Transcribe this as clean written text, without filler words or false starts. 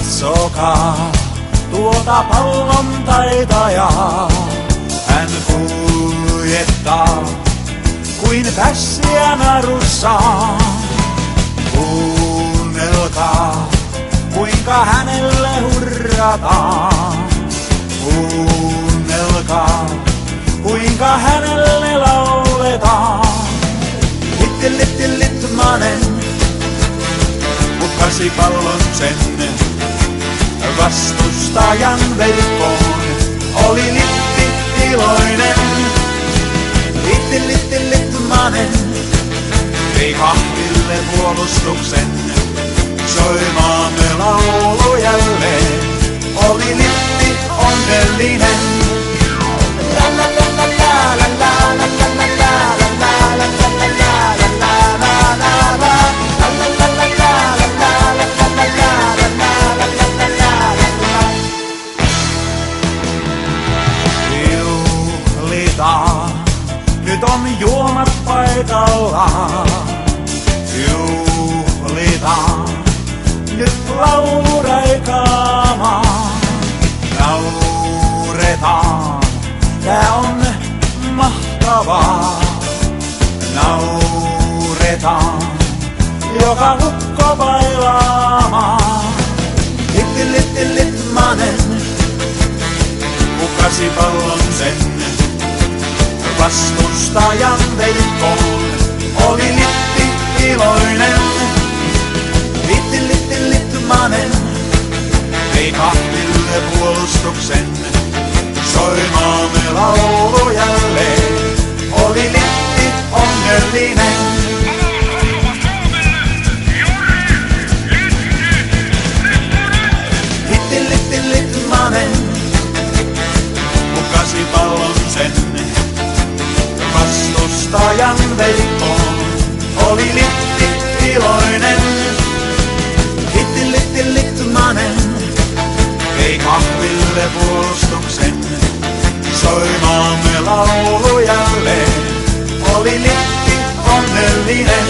Katsokaa tuota pallon taitajaa, hän kuljettaa kuin pässiä narussaan. Kuunnelkaa kuinka hänelle hurrataan, kuunnelkaa kuinka hänelle lauletaan. Litmanen hukkasi pallon sen vastustajan verkkoon, oli Litti iloinen. Litmanen vei kahville puolustuksen, soi maamme laulu jälleen, oli Litti onnellinen. Nyt on juomat paikallaan, juhlitaan, nyt laulu raikaamaan. Nauretaan, tää on mahtavaa. Nauretaan, joka ukko bailaamaan. Litmanen hukkasi pallon sen vastustajan verkkoon, oli Litti iloinen. Litmanen vei kahville puolustuksen, soi maamme laulu jälleen, oli Litti onnellinen. Litmanen hukkasi pallon sen vastustajan verkkoon, oli Litti iloinen. Litmanen vei kahville puolustuksen, soi maamme laulu jälleen, oli Litti onnellinen.